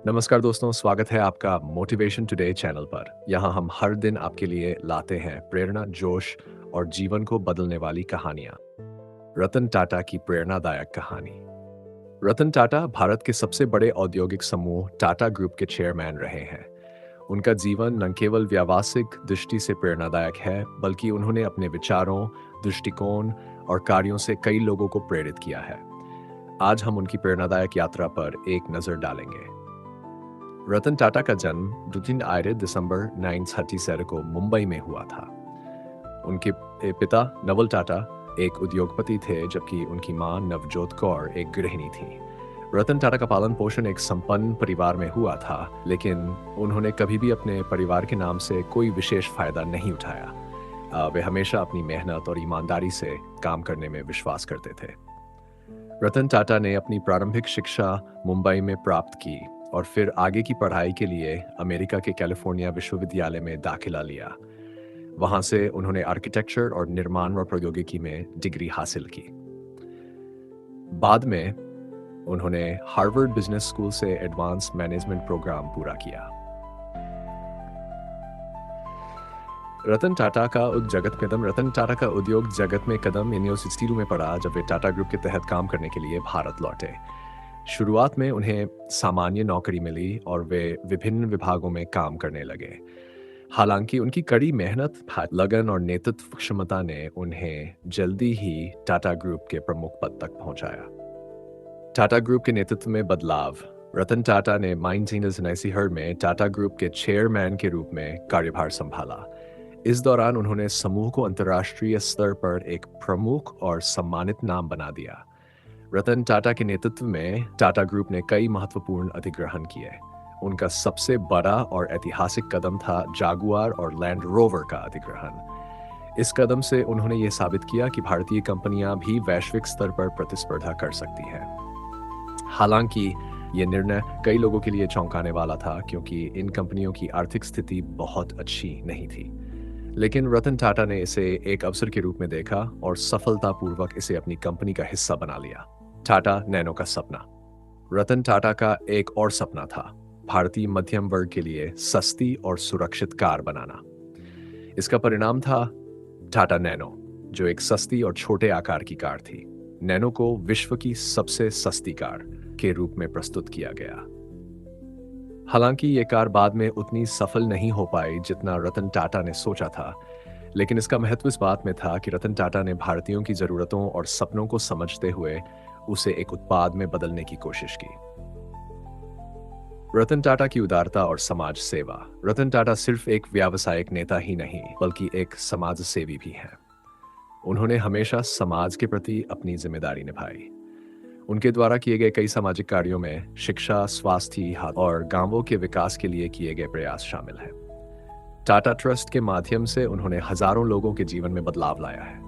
नमस्कार दोस्तों, स्वागत है आपका मोटिवेशन टुडे चैनल पर। यहाँ हम हर दिन आपके लिए लाते हैं प्रेरणा, जोश और जीवन को बदलने वाली कहानियाँ। रतन टाटा की प्रेरणादायक कहानी। रतन टाटा भारत के सबसे बड़े औद्योगिक समूह टाटा ग्रुप के चेयरमैन रहे हैं। उनका जीवन न केवल व्यावसायिक दृष्टि से प्रेरणादायक है, बल्कि उन्होंने अपने विचारों, दृष्टिकोण और कार्यों से कई लोगों को प्रेरित किया है। आज हम उनकी प्रेरणादायक यात्रा पर एक नज़र डालेंगे। रतन टाटा का जन्म 2 दिसंबर 1937 को मुंबई में हुआ था। उनके पिता नवल टाटा एक उद्योगपति थे, जबकि उनकी मां नवजोत कौर एक गृहिणी थी। रतन टाटा का पालन पोषण एक संपन्न परिवार में हुआ था, लेकिन उन्होंने कभी भी अपने परिवार के नाम से कोई विशेष फायदा नहीं उठाया। वे हमेशा अपनी मेहनत और ईमानदारी से काम करने में विश्वास करते थे। रतन टाटा ने अपनी प्रारंभिक शिक्षा मुंबई में प्राप्त की और फिर आगे की पढ़ाई के लिए अमेरिका के कैलिफोर्निया विश्वविद्यालय में दाखिला लिया। वहां से उन्होंने आर्किटेक्चर और निर्माण व प्रौद्योगिकी में डिग्री हासिल की। बाद में उन्होंने हार्वर्ड बिजनेस स्कूल से एडवांस मैनेजमेंट प्रोग्राम पूरा किया। रतन टाटा का उद्योग जगत में कदम 1962 में पड़ा, जब वे टाटा ग्रुप के तहत काम करने के लिए भारत लौटे। शुरुआत में उन्हें सामान्य नौकरी मिली और वे विभिन्न विभागों में काम करने लगे। हालांकि उनकी कड़ी मेहनत, लगन और नेतृत्व क्षमता ने उन्हें जल्दी ही टाटा ग्रुप के प्रमुख पद तक पहुंचाया। टाटा ग्रुप के नेतृत्व में बदलाव। रतन टाटा ने 1980 में टाटा ग्रुप के चेयरमैन के रूप में कार्यभार संभाला। इस दौरान उन्होंने समूह को अंतर्राष्ट्रीय स्तर पर एक प्रमुख और सम्मानित नाम बना दिया। रतन टाटा के नेतृत्व में टाटा ग्रुप ने कई महत्वपूर्ण अधिग्रहण किए। उनका सबसे बड़ा और ऐतिहासिक कदम था जागुआर और लैंड रोवर का अधिग्रहण। इस कदम से उन्होंने ये साबित किया कि भारतीय कंपनियां भी वैश्विक स्तर पर प्रतिस्पर्धा कर सकती हैं। हालांकि ये निर्णय कई लोगों के लिए चौंकाने वाला था, क्योंकि इन कंपनियों की आर्थिक स्थिति बहुत अच्छी नहीं थी। लेकिन रतन टाटा ने इसे एक अवसर के रूप में देखा और सफलतापूर्वक इसे अपनी कंपनी का हिस्सा बना लिया। टाटा नैनो का सपना। रतन टाटा का एक और सपना था भारतीय मध्यम वर्ग के लिए सस्ती और सुरक्षित कार बनाना। इसका परिणाम था टाटा नैनो, जो एक सस्ती और छोटे आकार की कार थी। नैनो को विश्व की सबसे सस्ती कार के रूप में प्रस्तुत किया गया। हालांकि ये कार बाद में उतनी सफल नहीं हो पाई जितना रतन टाटा ने सोचा था, लेकिन इसका महत्व इस बात में था कि रतन टाटा ने भारतीयों की जरूरतों और सपनों को समझते हुए उसे एक उत्पाद में बदलने की कोशिश की। रतन टाटा की उदारता और समाज सेवा। रतन टाटा सिर्फ एक व्यावसायिक नेता ही नहीं, बल्कि एक समाज सेवी भी हैं। उन्होंने हमेशा समाज के प्रति अपनी जिम्मेदारी निभाई। उनके द्वारा किए गए कई सामाजिक कार्यों में शिक्षा, स्वास्थ्य और गांवों के विकास के लिए किए गए प्रयास शामिल हैं। टाटा ट्रस्ट के माध्यम से उन्होंने हजारों लोगों के जीवन में बदलाव लाया है।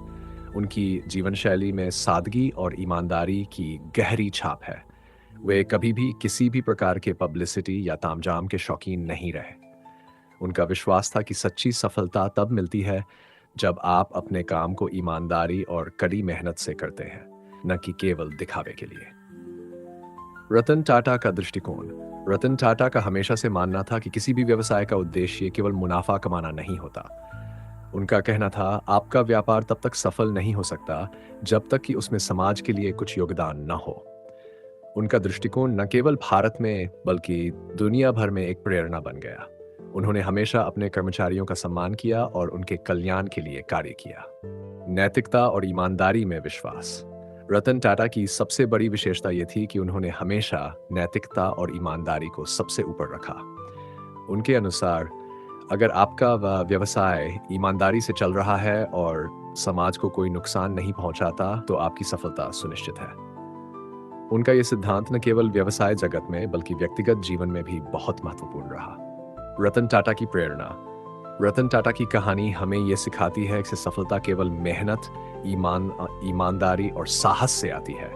उनकी जीवन शैली में सादगी और ईमानदारी की गहरी छाप है। वे कभी भी किसी भी प्रकार के पब्लिसिटी या तामझाम के शौकीन नहीं रहे। उनका विश्वास था कि सच्ची सफलता तब मिलती है जब आप अपने काम को ईमानदारी और कड़ी मेहनत से करते हैं, न कि केवल दिखावे के लिए। रतन टाटा का दृष्टिकोण। रतन टाटा का हमेशा से मानना था कि किसी भी व्यवसाय का उद्देश्य केवल मुनाफा कमाना नहीं होता। उनका कहना था, आपका व्यापार तब तक सफल नहीं हो सकता जब तक कि उसमें समाज के लिए कुछ योगदान न हो। उनका दृष्टिकोण न केवल भारत में बल्कि दुनिया भर में एक प्रेरणा बन गया। उन्होंने हमेशा अपने कर्मचारियों का सम्मान किया और उनके कल्याण के लिए कार्य किया। नैतिकता और ईमानदारी में विश्वास। रतन टाटा की सबसे बड़ी विशेषता यह थी कि उन्होंने हमेशा नैतिकता और ईमानदारी को सबसे ऊपर रखा। उनके अनुसार, अगर आपका व्यवसाय ईमानदारी से चल रहा है और समाज को कोई नुकसान नहीं पहुंचाता, तो आपकी सफलता सुनिश्चित है। उनका यह सिद्धांत न केवल व्यवसाय जगत में बल्कि व्यक्तिगत जीवन में भी बहुत महत्वपूर्ण रहा। रतन टाटा की प्रेरणा। रतन टाटा की कहानी हमें यह सिखाती है कि सफलता केवल मेहनत, ईमानदारी और साहस से आती है।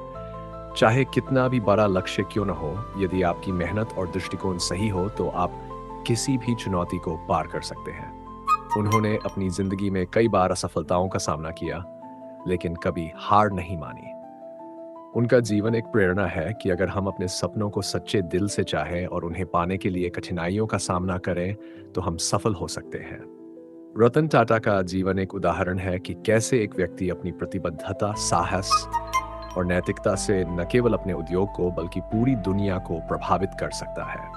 चाहे कितना भी बड़ा लक्ष्य क्यों न हो, यदि आपकी मेहनत और दृष्टिकोण सही हो तो आप किसी भी चुनौती को पार कर सकते हैं। उन्होंने अपनी जिंदगी में कई बार असफलताओं का सामना किया, लेकिन कभी हार नहीं मानी। उनका जीवन एक प्रेरणा है कि अगर हम अपने सपनों को सच्चे दिल से चाहें और उन्हें पाने के लिए कठिनाइयों का सामना करें, तो हम सफल हो सकते हैं। रतन टाटा का जीवन एक उदाहरण है कि कैसे एक व्यक्ति अपनी प्रतिबद्धता, साहस और नैतिकता से न केवल अपने उद्योग को बल्कि पूरी दुनिया को प्रभावित कर सकता है।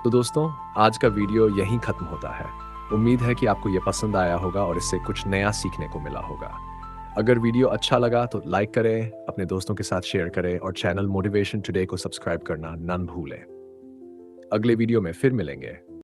तो दोस्तों, आज का वीडियो यहीं खत्म होता है। उम्मीद है कि आपको ये पसंद आया होगा और इससे कुछ नया सीखने को मिला होगा। अगर वीडियो अच्छा लगा तो लाइक करें, अपने दोस्तों के साथ शेयर करें और चैनल मोटिवेशन टुडे को सब्सक्राइब करना न भूलें। अगले वीडियो में फिर मिलेंगे।